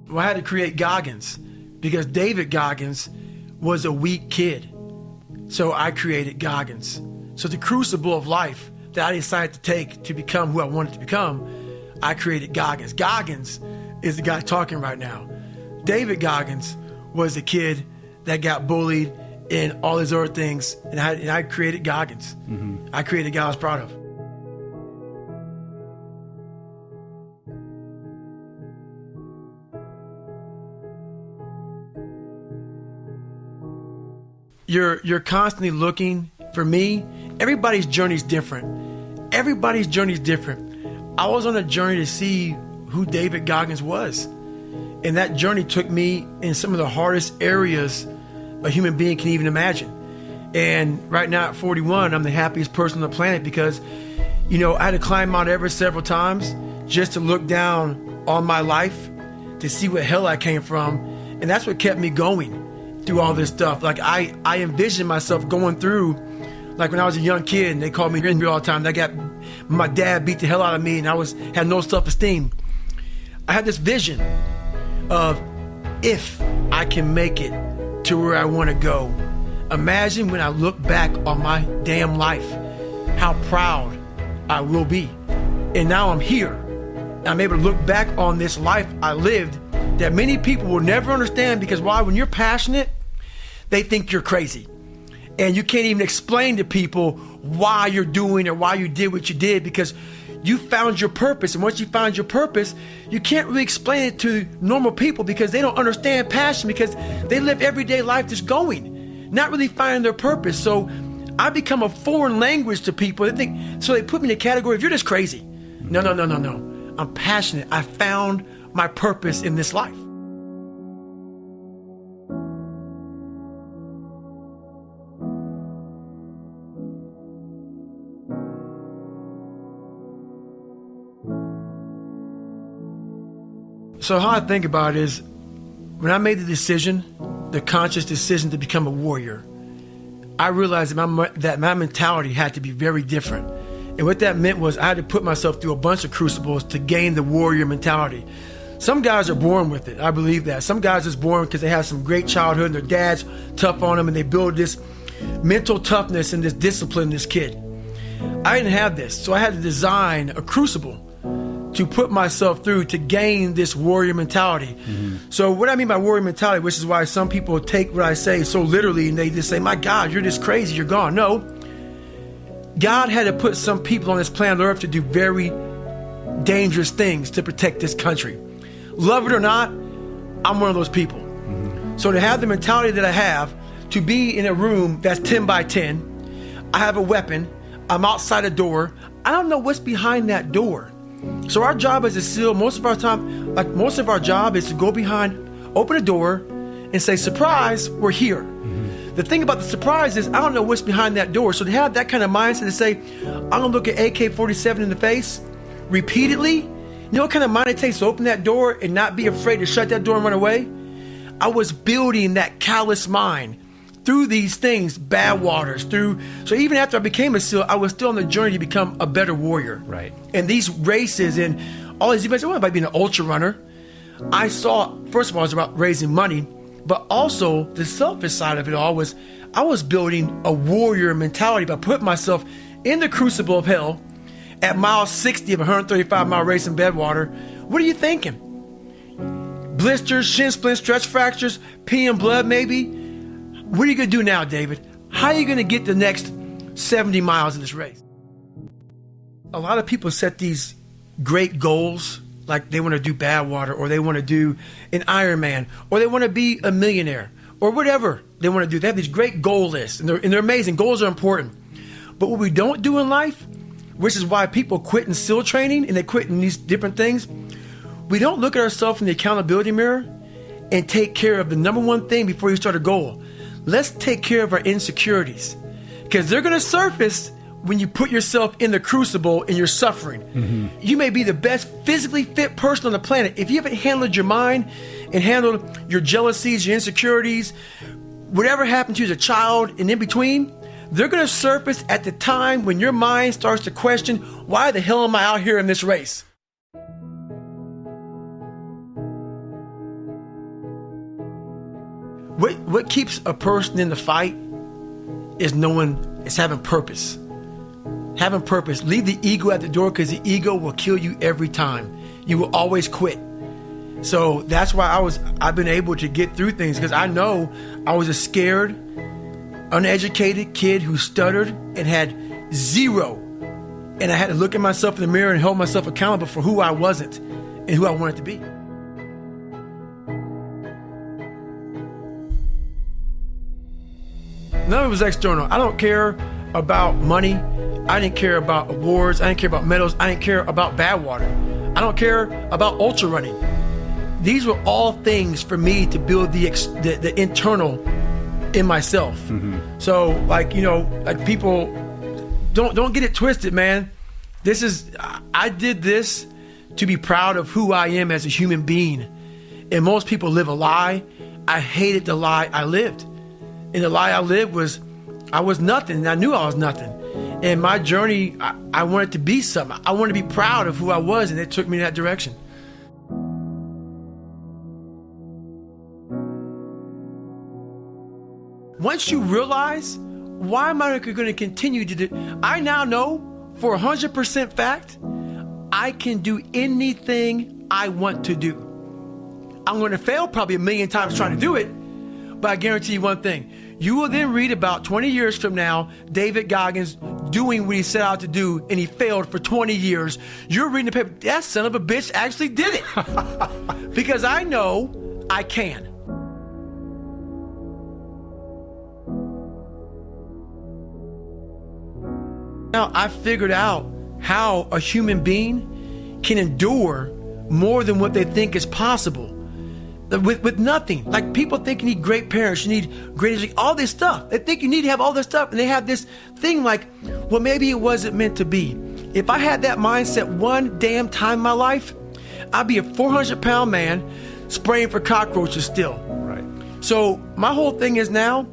Well, I had to create Goggins because David Goggins was a weak kid. So I created Goggins. So the crucible of life that I decided to take to become who I wanted to become, I created Goggins. Goggins is the guy talking right now. David Goggins was the kid that got bullied and all these other things, and I created Goggins. Mm-hmm. I created a guy I was proud of. You're constantly looking. For me, everybody's journey is different. Everybody's journey is different. I was on a journey to see who David Goggins was. And that journey took me in some of the hardest areas a human being can even imagine. And right now at 41, I'm the happiest person on the planet because, I had to climb Mount Everest several times just to look down on my life to see what hell I came from. And that's what kept me going through all this stuff. Like I envisioned myself going through, like when I was a young kid and they called me Henry all the time. My dad beat the hell out of me and I had no self-esteem. I had this vision of if I can make it to where I want to go. Imagine when I look back on my damn life, how proud I will be. And now I'm here. I'm able to look back on this life I lived that many people will never understand because why? When you're passionate, they think you're crazy. And you can't even explain to people why you're doing or why you did what you did because you found your purpose. And once you found your purpose, you can't really explain it to normal people because they don't understand passion because they live everyday life just going, not really finding their purpose. So I become a foreign language to people. So they put me in a category of you're just crazy. No. I'm passionate. I found my purpose in this life. So how I think about it is when I made the decision, the conscious decision to become a warrior, I realized that my mentality had to be very different. And what that meant was I had to put myself through a bunch of crucibles to gain the warrior mentality. Some guys are born with it. I believe that. Some guys are born because they have some great childhood and their dad's tough on them and they build this mental toughness and this discipline in this kid. I didn't have this. So I had to design a crucible to put myself through to gain this warrior mentality. Mm-hmm. So what I mean by warrior mentality, which is why some people take what I say so literally and they just say, my God, you're just crazy, you're gone. No, God had to put some people on this planet Earth to do very dangerous things to protect this country. Love it or not, I'm one of those people. Mm-hmm. So to have the mentality that I have, to be in a room that's 10 by 10, I have a weapon, I'm outside a door, I don't know what's behind that door. So our job as a SEAL, most of our job is to go behind, open a door and say, surprise, we're here. Mm-hmm. The thing about the surprise is I don't know what's behind that door. So to have that kind of mindset to say, I'm gonna look at AK-47 in the face repeatedly, you know what kind of mind it takes to open that door and not be afraid to shut that door and run away? I was building that callous mind through these things, bad waters, so even after I became a SEAL, I was still on the journey to become a better warrior. Right. And these races and all these events, it wasn't about being an ultra runner. I saw, first of all, it was about raising money, but also the selfish side of it all was I was building a warrior mentality by putting myself in the crucible of hell at mile 60 of a 135-mile race in Bedwater. What are you thinking? Blisters, shin splints, stretch fractures, peeing blood maybe. What are you going to do now, David? How are you going to get the next 70 miles in this race? A lot of people set these great goals, like they want to do Badwater, or they want to do an Ironman, or they want to be a millionaire, or whatever they want to do. They have these great goal lists, and they're amazing. Goals are important. But what we don't do in life, which is why people quit in SEAL training and they quit in these different things, we don't look at ourselves in the accountability mirror and take care of the number one thing before you start a goal. Let's take care of our insecurities because they're going to surface when you put yourself in the crucible and you're suffering. Mm-hmm. You may be the best physically fit person on the planet. If you haven't handled your mind and handled your jealousies, your insecurities, whatever happened to you as a child and in between, they're going to surface at the time when your mind starts to question, why the hell am I out here in this race? what keeps a person in the fight is having purpose. Having purpose. Leave the ego at the door, because the ego will kill you every time. You will always quit. So that's why I've been able to get through things, because I know I was a scared, uneducated kid who stuttered and had zero. And I had to look at myself in the mirror and hold myself accountable for who I wasn't and who I wanted to be. None of it was external. I don't care about money. I didn't care about awards. I didn't care about medals. I didn't care about bad water. I don't care about ultra running. These were all things for me to build the internal in myself. Mm-hmm. So, like people don't get it twisted, man. I did this to be proud of who I am as a human being. And most people live a lie. I hated the lie I lived. And the lie I lived was I was nothing, and I knew I was nothing. And my journey, I wanted to be something. I wanted to be proud of who I was, and it took me in that direction. Once you realize, why am I going to continue to do? I now know for 100% fact, I can do anything I want to do. I'm going to fail probably 1,000,000 times trying to do it, but I guarantee you one thing. You will then read about 20 years from now, David Goggins doing what he set out to do, and he failed for 20 years. You're reading the paper, that son of a bitch actually did it. Because I know I can. Now I figured out how a human being can endure more than what they think is possible. With nothing. Like, people think you need great parents, you need great education, all this stuff. They think you need to have all this stuff, and they have this thing like, well, maybe it wasn't meant to be. If I had that mindset one damn time in my life, I'd be a 400-pound man spraying for cockroaches still. Right. So my whole thing is now,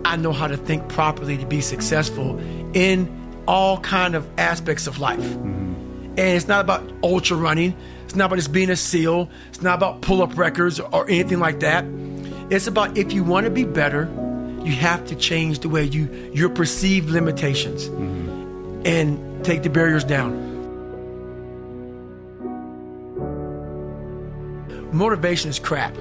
I know how to think properly to be successful in all kind of aspects of life. Mm-hmm. And it's not about ultra running. It's not about just being a SEAL. It's not about pull-up records or anything like that. It's about, if you want to be better, you have to change the way your perceived limitations, mm-hmm. and take the barriers down. Motivation is crap.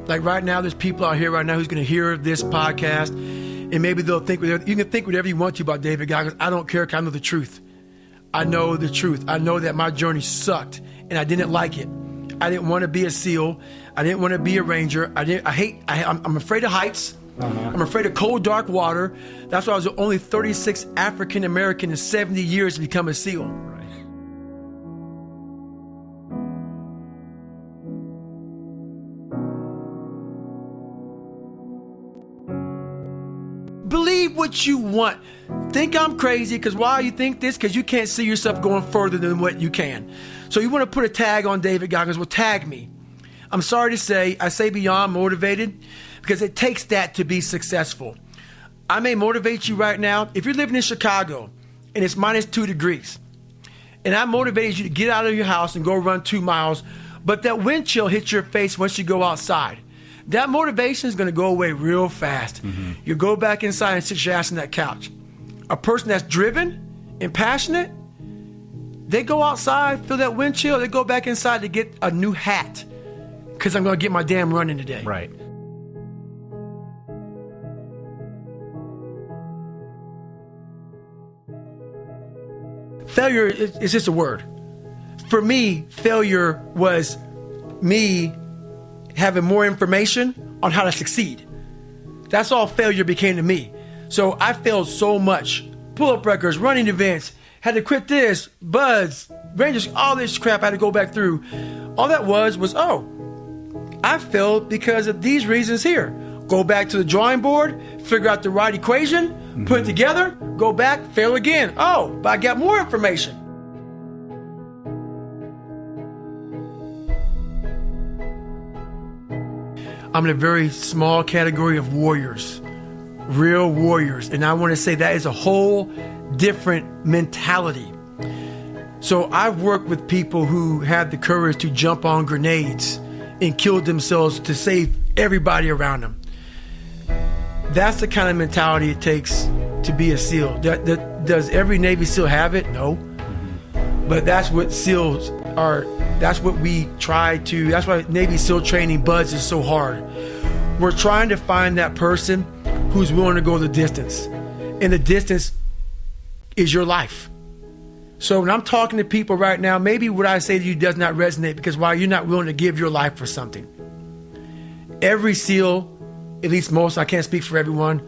Like right now, there's people out here right now who's going to hear this podcast, and maybe they'll think you can think whatever you want to about David Goggins. I don't care, because I know the truth. I know the truth. I know that my journey sucked, and I didn't like it. I didn't want to be a SEAL. I didn't want to be a Ranger. I'm afraid of heights. Uh-huh. I'm afraid of cold, dark water. That's why I was the only 36th African American in 70 years to become a SEAL. Right. Believe what you want. Think I'm crazy, because why you think this? Because you can't see yourself going further than what you can. So you want to put a tag on David Goggins? Well, tag me. I'm sorry to say, I say beyond motivated, because it takes that to be successful. I may motivate you right now. If you're living in Chicago and it's -2 degrees, and I motivated you to get out of your house and go run 2 miles, but that wind chill hits your face once you go outside, that motivation is going to go away real fast. Mm-hmm. You go back inside and sit your ass on that couch. A person that's driven and passionate, they go outside, feel that wind chill, they go back inside to get a new hat, because I'm going to get my damn running today. Right. Failure is just a word. For me, failure was me having more information on how to succeed. That's all failure became to me. So I failed so much. Pull-up records, running events, had to quit this, buds, Rangers, all this crap I had to go back through. All that was, I failed because of these reasons here. Go back to the drawing board, figure out the right equation, mm-hmm. put it together, go back, fail again. Oh, but I got more information. I'm in a very small category of warriors, real warriors. And I want to say that is a whole different mentality. So I've worked with people who had the courage to jump on grenades and killed themselves to save everybody around them. That's the kind of mentality it takes to be a SEAL. Does every Navy SEAL have it? No. But that's what SEALs are. That's what we try to. That's why Navy SEAL training BUDS is so hard. We're trying to find that person who's willing to go the distance. And the distance is your life. So when I'm talking to people right now, maybe what I say to you does not resonate because why? You're not willing to give your life for something. Every SEAL, at least most, I can't speak for everyone,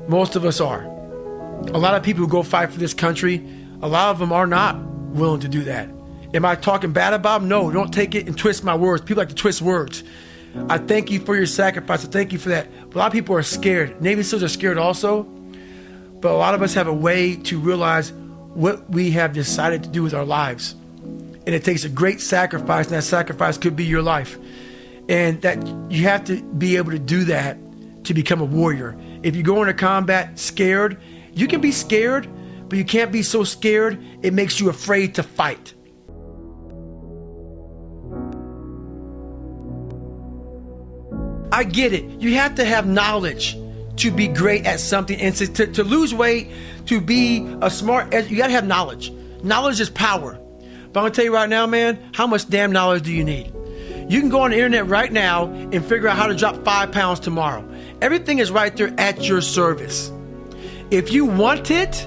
most of us are. A lot of people who go fight for this country, a lot of them are not willing to do that. Am I talking bad about them? No, don't take it and twist my words. People like to twist words. I thank you for your sacrifice. I thank you for that. But a lot of people are scared. Navy SEALs are scared also. But a lot of us have a way to realize what we have decided to do with our lives. And it takes a great sacrifice, and that sacrifice could be your life. And that you have to be able to do that to become a warrior. If you go into combat scared, you can be scared, but you can't be so scared it makes you afraid to fight. I get it. You have to have knowledge to be great at something, and to lose weight, to be a smart, you gotta have knowledge. Knowledge is power. But I'm gonna tell you right now, man, how much damn knowledge do you need? You can go on the internet right now and figure out how to drop 5 pounds tomorrow. Everything is right there at your service. If you want it,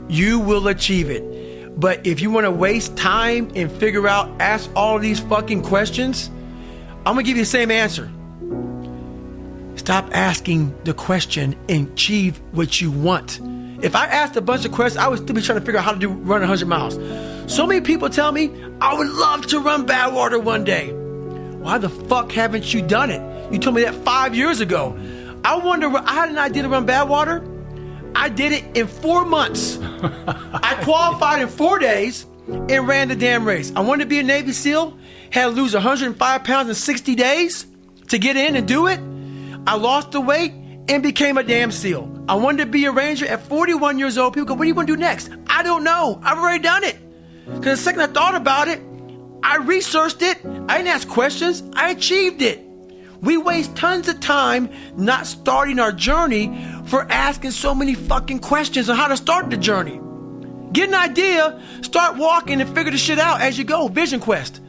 you will achieve it. But if you wanna waste time and figure out, ask all of these fucking questions, I'm gonna give you the same answer. Stop asking the question and achieve what you want. If I asked a bunch of questions, I would still be trying to figure out how to run 100 miles. So many people tell me, I would love to run Badwater one day. Why the fuck haven't you done it? You told me that 5 years ago. I wonder, I had an idea to run Badwater. I did it in 4 months. I qualified in 4 days and ran the damn race. I wanted to be a Navy SEAL, had to lose 105 pounds in 60 days to get in and do it. I lost the weight and became a damn SEAL. I wanted to be a Ranger at 41 years old. People go, what do you want to do next? I don't know. I've already done it. Because the second I thought about it, I researched it. I didn't ask questions. I achieved it. We waste tons of time not starting our journey for asking so many fucking questions on how to start the journey. Get an idea, start walking and figure the shit out as you go. Vision quest.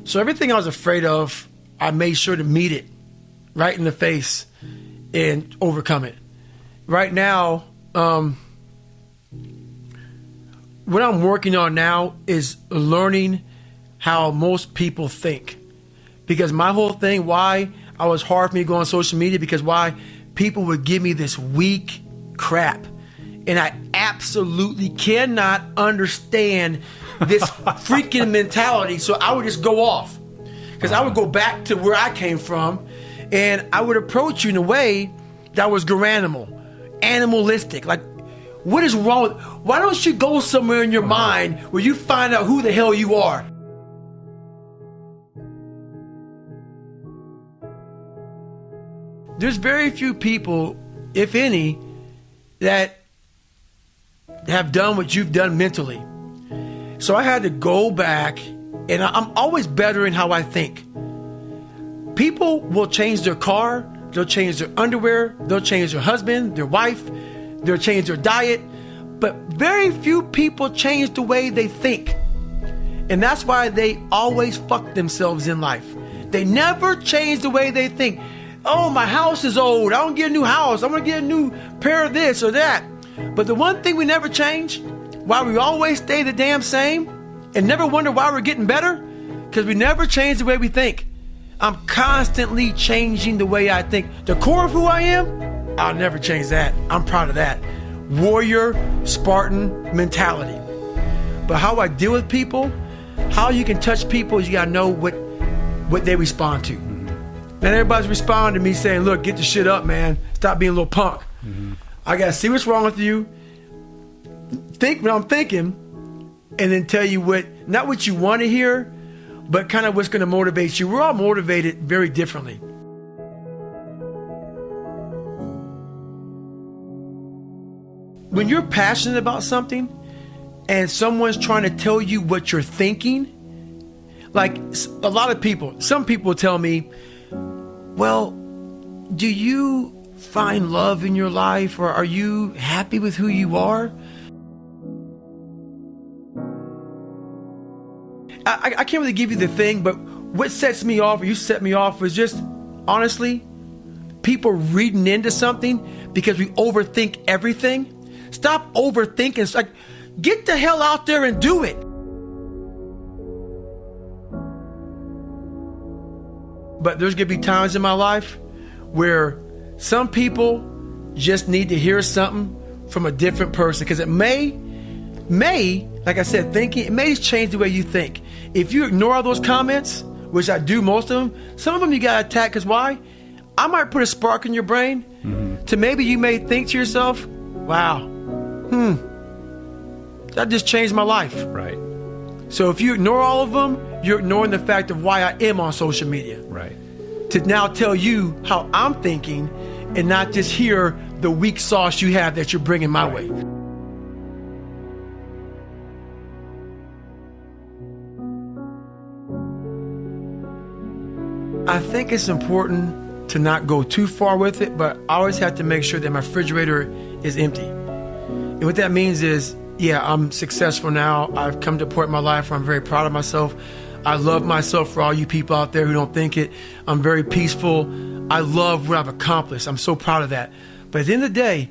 So everything I was afraid of, I made sure to meet it right in the face and overcome it. Right now, what I'm working on now is learning how most people think. Because my whole thing, why I was hard for me to go on social media, because why people would give me this weak crap. And I absolutely cannot understand this freaking mentality. So I would just go off. Because I would go back to where I came from, and I would approach you in a way that was garanimal, animalistic. Like, what is wrong with, why don't you go somewhere in your mind where you find out who the hell you are? There's very few people, if any, that have done what you've done mentally. So I had to go back, and I'm always better in how I think. People will change their car, they'll change their underwear, they'll change their husband, their wife, they'll change their diet, but very few people change the way they think. And that's why they always fuck themselves in life. They never change the way they think. Oh, my house is old, I don't get a new house, I'm gonna get a new pair of this or that. But the one thing we never change, why we always stay the damn same and never wonder why we're getting better, because we never change the way we think. I'm constantly changing the way I think. The core of who I am, I'll never change that. I'm proud of that. Warrior, Spartan mentality. But how I deal with people, how you can touch people is you gotta know what they respond to. And everybody's responding to me saying, look, get the shit up, man. Stop being a little punk. I gotta see what's wrong with you, think what I'm thinking, and then tell you not what you want to hear, but kind of what's going to motivate you. We're all motivated very differently. When you're passionate about something and someone's trying to tell you what you're thinking, like a lot of people, some people tell me, well, do you find love in your life, or are you happy with who you are? I can't really give you the thing, but what sets me off, or you set me off, was just, honestly, people reading into something because we overthink everything. Stop overthinking. It's like, get the hell out there and do it. But there's going to be times in my life where some people just need to hear something from a different person, because it may, like I said, thinking, it may change the way you think. If you ignore all those comments, which I do most of them, some of them you got to attack, because why? I might put a spark in your brain to maybe you may think to yourself, wow, that just changed my life. Right. So if you ignore all of them, you're ignoring the fact of why I am on social media. Right. To now tell you how I'm thinking and not just hear the weak sauce you have that you're bringing my way. I think it's important to not go too far with it, but I always have to make sure that my refrigerator is empty. And what that means is, yeah, I'm successful now. I've come to a point in my life where I'm very proud of myself. I love myself for all you people out there who don't think it. I'm very peaceful. I love what I've accomplished. I'm so proud of that. But at the end of the day,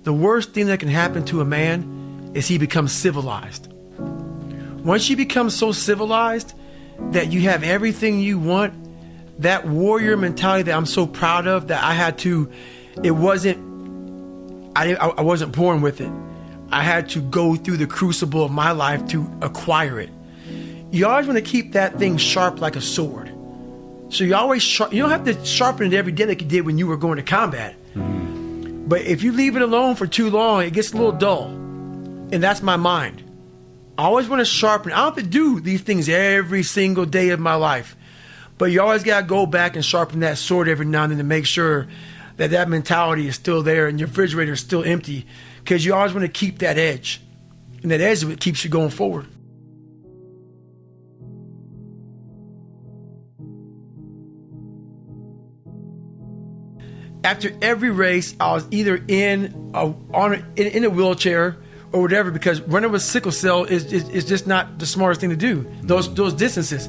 the worst thing that can happen to a man is he becomes civilized. Once you become so civilized that you have everything you want, that warrior mentality that I'm so proud of, that I had to, I wasn't born with it. I had to go through the crucible of my life to acquire it. You always want to keep that thing sharp like a sword. So you always you don't have to sharpen it every day like you did when you were going to combat. But if you leave it alone for too long, it gets a little dull. And that's my mind. I always want to sharpen it. I don't have to do these things every single day of my life. But you always got to go back and sharpen that sword every now and then to make sure that that mentality is still there and your refrigerator is still empty, because you always want to keep that edge. And that edge is what keeps you going forward. After every race, I was either in a wheelchair or whatever, because running with sickle cell is just not the smartest thing to do. Those distances.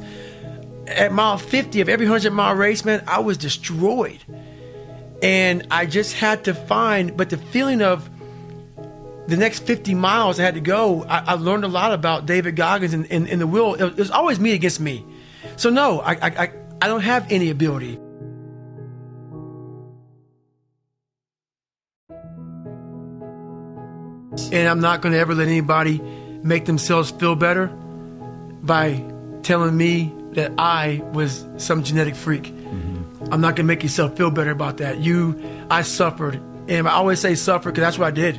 At mile 50 of every 100-mile race, man, I was destroyed. And I just had to find, but the feeling of the next 50 miles I had to go, I learned a lot about David Goggins in the wheel. It was always me against me. So no, I don't have any ability. And I'm not going to ever let anybody make themselves feel better by telling me that I was some genetic freak. I'm not going to make yourself feel better about that. I suffered. And I always say suffer because that's what I did.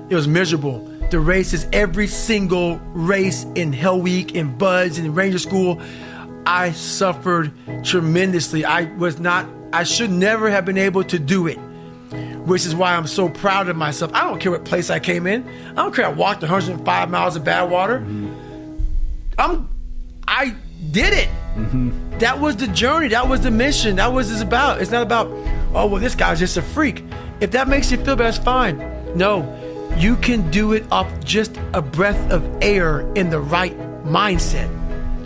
It was miserable. The races, every single race in Hell Week, in Buds, in Ranger School, I suffered tremendously. I should never have been able to do it, which is why I'm so proud of myself. I don't care what place I came in. I don't care I walked 105 miles of bad water. I did it. That was the journey. That was the mission. That was it's about. It's not about, oh, well, this guy's just a freak. If that makes you feel better, that's fine. No, you can do it off just a breath of air in the right mindset.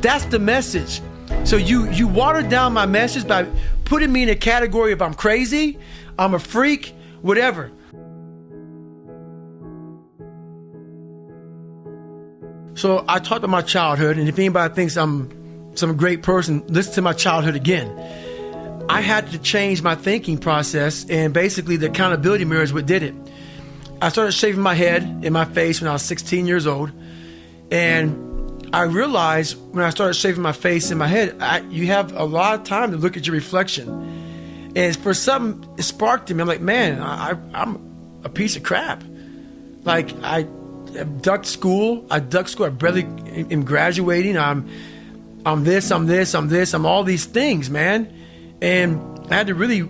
That's the message. So you watered down my message by putting me in a category of I'm crazy, I'm a freak, whatever. So I talked about my childhood, and if anybody thinks I'm some great person, listen to my childhood again. I had to change my thinking process, and basically the accountability mirror is what did it. I started shaving my head and my face when I was 16 years old, and I realized when I started shaving my face and my head, you have a lot of time to look at your reflection. And for something, it sparked in me. I'm like, man, I'm a piece of crap. Like, I ducked school. I barely am graduating. I'm this, I'm all these things, man. And I had to really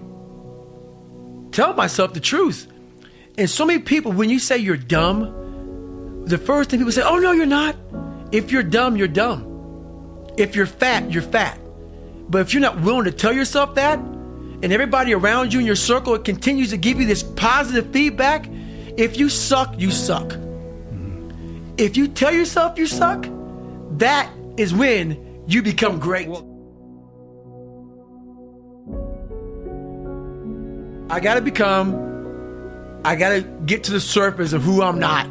tell myself the truth. And so many people, when you say you're dumb, the first thing people say, oh, no, you're not. If you're dumb, you're dumb. If you're fat, you're fat. But if you're not willing to tell yourself that, and everybody around you in your circle continues to give you this positive feedback, if you suck, you suck. Mm-hmm. If you tell yourself you suck, that is when you become great. I gotta get to the surface of who I'm not.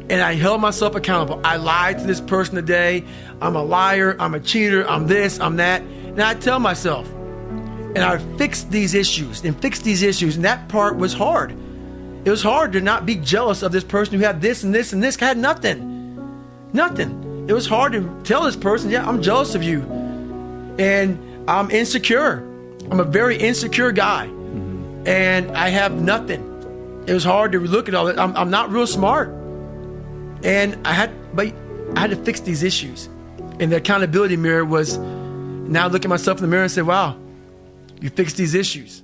And I held myself accountable. I lied to this person today. I'm a liar. I'm a cheater. I'm this, I'm that. And I tell myself, and I fixed these issues. And that part was hard. It was hard to not be jealous of this person who had this and this and this. I had nothing. Nothing. It was hard to tell this person, yeah, I'm jealous of you. And I'm insecure. I'm a very insecure guy. And I have nothing. It was hard to look at all that. I'm not real smart. And I had to fix these issues. And the accountability mirror was, now I look at myself in the mirror and say, wow, you fixed these issues.